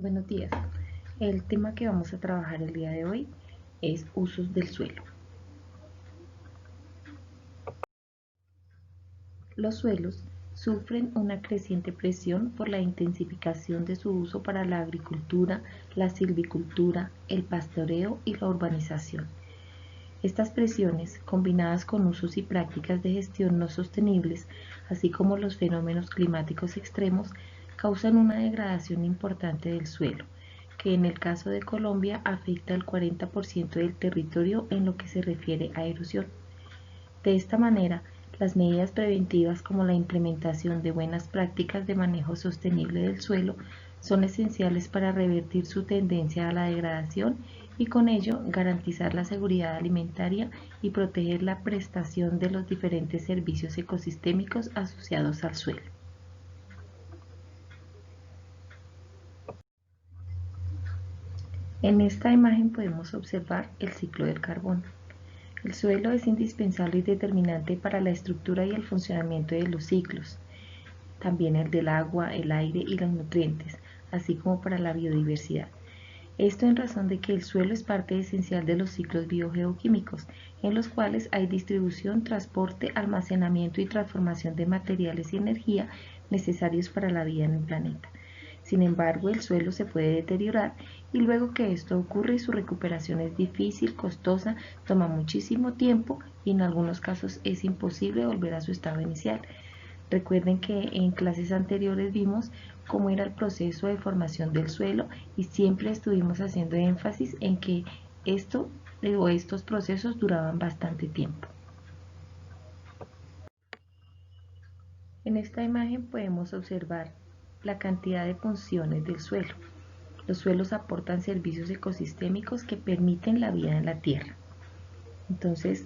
Buenos días. El tema que vamos a trabajar el día de hoy es usos del suelo. Los suelos sufren una creciente presión por la intensificación de su uso para la agricultura, la silvicultura, el pastoreo y la urbanización. Estas presiones, combinadas con usos y prácticas de gestión no sostenibles, así como los fenómenos climáticos extremos, causan una degradación importante del suelo, que en el caso de Colombia afecta al 40% del territorio en lo que se refiere a erosión. De esta manera, las medidas preventivas como la implementación de buenas prácticas de manejo sostenible del suelo son esenciales para revertir su tendencia a la degradación y con ello garantizar la seguridad alimentaria y proteger la prestación de los diferentes servicios ecosistémicos asociados al suelo. En esta imagen podemos observar el ciclo del carbono. El suelo es indispensable y determinante para la estructura y el funcionamiento de los ciclos, también el del agua, el aire y los nutrientes, así como para la biodiversidad. Esto en razón de que el suelo es parte esencial de los ciclos biogeoquímicos, en los cuales hay distribución, transporte, almacenamiento y transformación de materiales y energía necesarios para la vida en el planeta. Sin embargo, el suelo se puede deteriorar y luego que esto ocurre su recuperación es difícil, costosa, toma muchísimo tiempo y en algunos casos es imposible volver a su estado inicial. Recuerden que en clases anteriores vimos cómo era el proceso de formación del suelo y siempre estuvimos haciendo énfasis en que estos procesos duraban bastante tiempo. En esta imagen podemos observar la cantidad de funciones del suelo. Los suelos aportan servicios ecosistémicos que permiten la vida en la tierra. Entonces,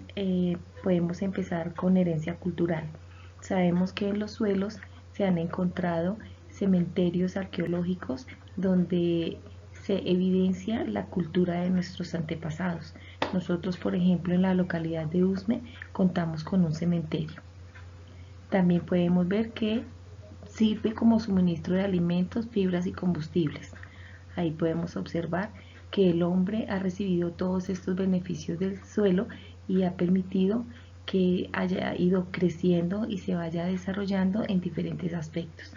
podemos empezar con herencia cultural. Sabemos que en los suelos se han encontrado cementerios arqueológicos donde se evidencia la cultura de nuestros antepasados. Nosotros, por ejemplo, en la localidad de Usme contamos con un cementerio. También podemos ver que sirve como suministro de alimentos, fibras y combustibles. Ahí podemos observar que el hombre ha recibido todos estos beneficios del suelo y ha permitido que haya ido creciendo y se vaya desarrollando en diferentes aspectos.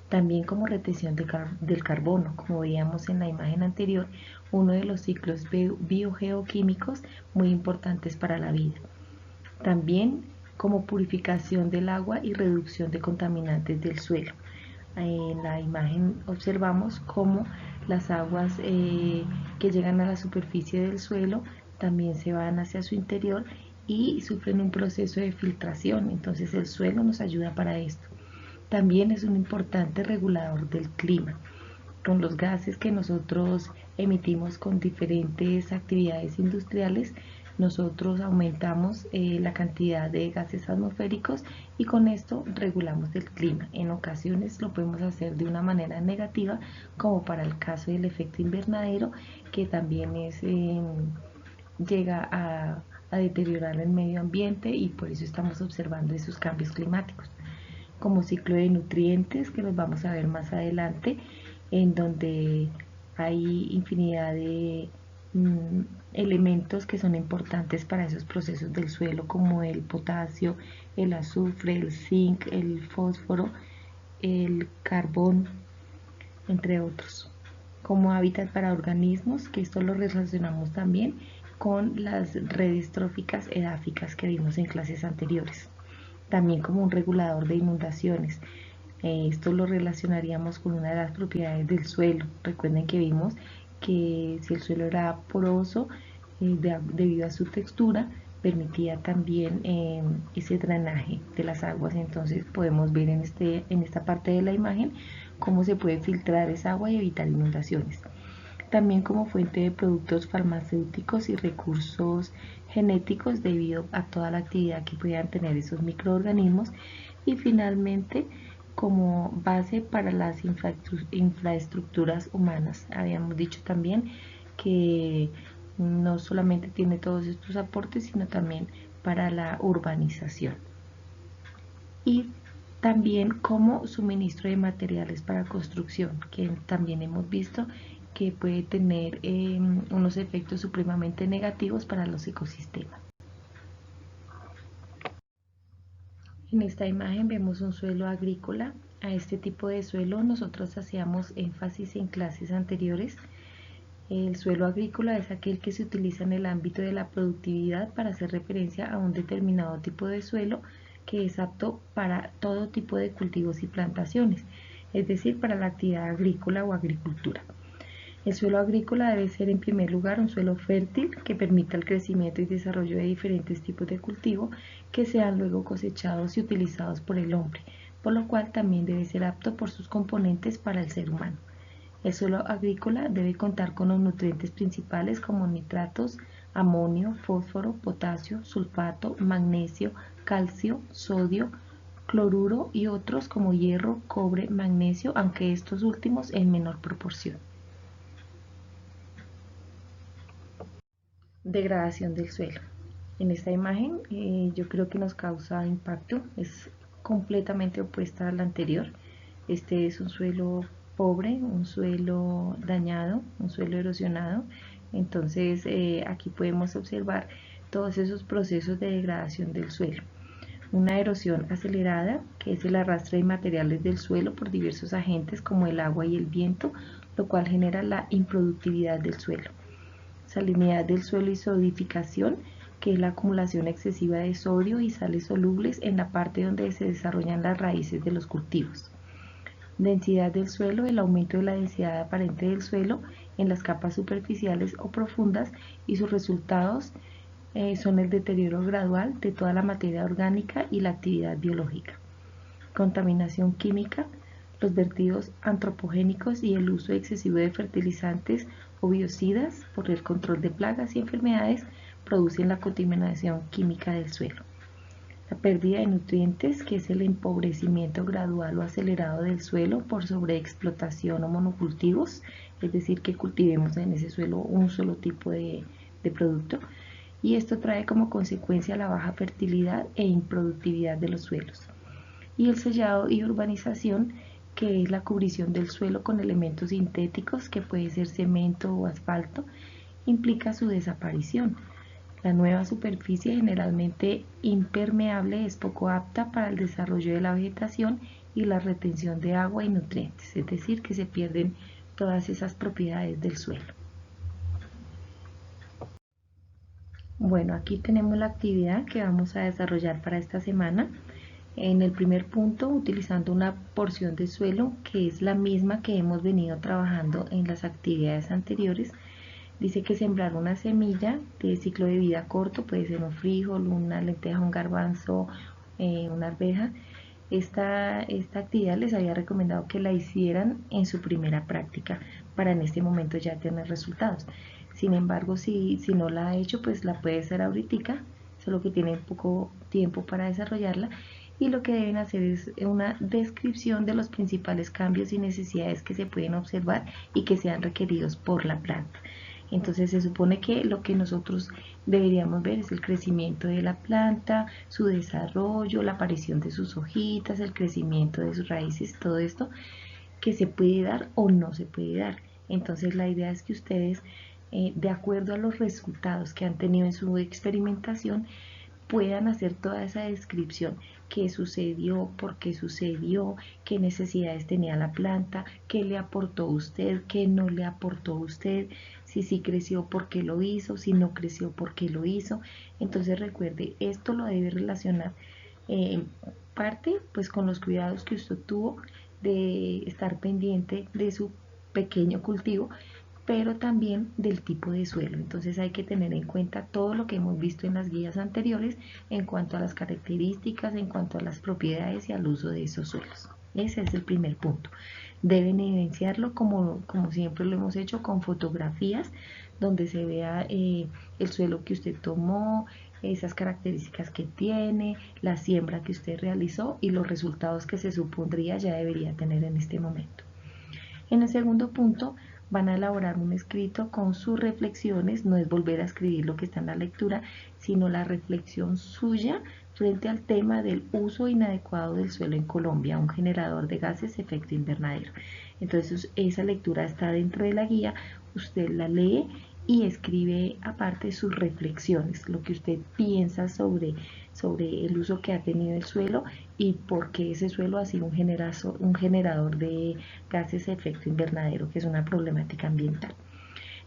También como retención del carbono, como veíamos en la imagen anterior, uno de los ciclos biogeoquímicos muy importantes para la vida. También como purificación del agua y reducción de contaminantes del suelo. En la imagen observamos cómo las aguas que llegan a la superficie del suelo también se van hacia su interior y sufren un proceso de filtración. Entonces el suelo nos ayuda para esto. También es un importante regulador del clima. Con los gases que nosotros emitimos con diferentes actividades industriales, nosotros aumentamos la cantidad de gases atmosféricos y con esto regulamos el clima. En ocasiones lo podemos hacer de una manera negativa, como para el caso del efecto invernadero, que también llega a deteriorar el medio ambiente y por eso estamos observando esos cambios climáticos. Como ciclo de nutrientes, que los vamos a ver más adelante, en donde hay infinidad de elementos que son importantes para esos procesos del suelo, como el potasio, el azufre, el zinc, el fósforo, el carbón, entre otros. Como hábitat para organismos, que esto lo relacionamos también con las redes tróficas edáficas que vimos en clases anteriores. También como un regulador de inundaciones. Esto lo relacionaríamos con una de las propiedades del suelo. Recuerden que vimos que si el suelo era poroso, debido a su textura, permitía también ese drenaje de las aguas. Entonces podemos ver en esta parte de la imagen cómo se puede filtrar esa agua y evitar inundaciones. También como fuente de productos farmacéuticos y recursos genéticos debido a toda la actividad que puedan tener esos microorganismos. Y finalmente como base para las infraestructuras humanas. Habíamos dicho también que no solamente tiene todos estos aportes, sino también para la urbanización. Y También como suministro de materiales para construcción, que también hemos visto que puede tener unos efectos supremamente negativos para los ecosistemas. En esta imagen vemos un suelo agrícola. A este tipo de suelo nosotros hacíamos énfasis en clases anteriores. El suelo agrícola es aquel que se utiliza en el ámbito de la productividad para hacer referencia a un determinado tipo de suelo que es apto para todo tipo de cultivos y plantaciones, es decir, para la actividad agrícola o agricultura. El suelo agrícola debe ser en primer lugar un suelo fértil que permita el crecimiento y desarrollo de diferentes tipos de cultivo que sean luego cosechados y utilizados por el hombre, por lo cual también debe ser apto por sus componentes para el ser humano. El suelo agrícola debe contar con los nutrientes principales como nitratos, amonio, fósforo, potasio, sulfato, magnesio, calcio, sodio, cloruro y otros como hierro, cobre, magnesio, aunque estos últimos en menor proporción. Degradación del suelo. En esta imagen yo creo que nos causa impacto, es completamente opuesta a la anterior. Este es un suelo pobre, un suelo dañado, un suelo erosionado. Entonces aquí podemos observar todos esos procesos de degradación del suelo. Una erosión acelerada, que es el arrastre de materiales del suelo por diversos agentes como el agua y el viento, lo cual genera la improductividad del suelo. Salinidad del suelo y solidificación, que es la acumulación excesiva de sodio y sales solubles en la parte donde se desarrollan las raíces de los cultivos. Densidad del suelo, el aumento de la densidad aparente del suelo en las capas superficiales o profundas, y sus resultados son el deterioro gradual de toda la materia orgánica y la actividad biológica. Contaminación química, los vertidos antropogénicos y el uso excesivo de fertilizantes o biocidas por el control de plagas y enfermedades producen la contaminación química del suelo. La pérdida de nutrientes, que es el empobrecimiento gradual o acelerado del suelo por sobreexplotación o monocultivos, es decir, que cultivemos en ese suelo un solo tipo de producto, y esto trae como consecuencia la baja fertilidad e improductividad de los suelos. Y el sellado y urbanización, que es la cubrición del suelo con elementos sintéticos, que puede ser cemento o asfalto, implica su desaparición. La nueva superficie, generalmente impermeable, es poco apta para el desarrollo de la vegetación y la retención de agua y nutrientes, es decir, que se pierden todas esas propiedades del suelo. Bueno, aquí tenemos la actividad que vamos a desarrollar para esta semana. En el primer punto, utilizando una porción de suelo que es la misma que hemos venido trabajando en las actividades anteriores, dice que sembrar una semilla de ciclo de vida corto, puede ser un frijol, una lenteja, un garbanzo, una arveja. Esta actividad les había recomendado que la hicieran en su primera práctica para en este momento ya tener resultados. Sin embargo, si no la ha hecho, pues la puede hacer ahorita, solo que tiene poco tiempo para desarrollarla, y lo que deben hacer es una descripción de los principales cambios y necesidades que se pueden observar y que sean requeridos por la planta. Entonces se supone que lo que nosotros deberíamos ver es el crecimiento de la planta, su desarrollo, la aparición de sus hojitas, el crecimiento de sus raíces, todo esto que se puede dar o no se puede dar. Entonces la idea es que ustedes, de acuerdo a los resultados que han tenido en su experimentación, puedan hacer toda esa descripción, qué sucedió, por qué sucedió, qué necesidades tenía la planta, qué le aportó usted, qué no le aportó usted, si sí creció, por qué lo hizo, si no creció, por qué lo hizo. Entonces recuerde, esto lo debe relacionar en parte pues con los cuidados que usted tuvo de estar pendiente de su pequeño cultivo, pero también del tipo de suelo. Entonces hay que tener en cuenta todo lo que hemos visto en las guías anteriores en cuanto a las características, en cuanto a las propiedades y al uso de esos suelos. Ese es el primer punto. Deben evidenciarlo como siempre lo hemos hecho, con fotografías donde se vea el suelo que usted tomó, esas características que tiene, la siembra que usted realizó y los resultados que se supondría ya debería tener en este momento. En el segundo punto van a elaborar un escrito con sus reflexiones, no es volver a escribir lo que está en la lectura, sino la reflexión suya frente al tema del uso inadecuado del suelo en Colombia, un generador de gases de efecto invernadero. Entonces esa lectura está dentro de la guía, usted la lee y escribe aparte sus reflexiones, lo que usted piensa sobre el uso que ha tenido el suelo y por qué ese suelo ha sido un generador de gases de efecto invernadero, que es una problemática ambiental.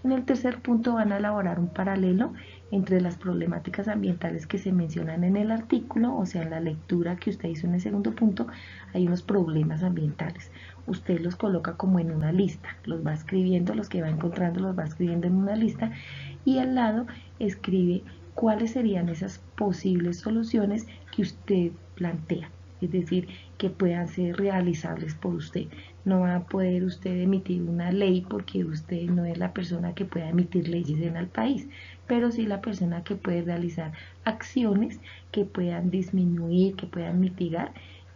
En el tercer punto van a elaborar un paralelo entre las problemáticas ambientales que se mencionan en el artículo, o sea, en la lectura que usted hizo en el segundo punto, hay unos problemas ambientales. Usted los coloca como en una lista, los va escribiendo, los que va encontrando los va escribiendo en una lista y al lado escribe cuáles serían esas posibles soluciones que usted plantea, es decir, que puedan ser realizables por usted. No va a poder usted emitir una ley porque usted no es la persona que pueda emitir leyes en el país, pero sí la persona que puede realizar acciones que puedan disminuir, que puedan mitigar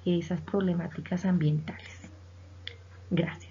esas problemáticas ambientales. Gracias.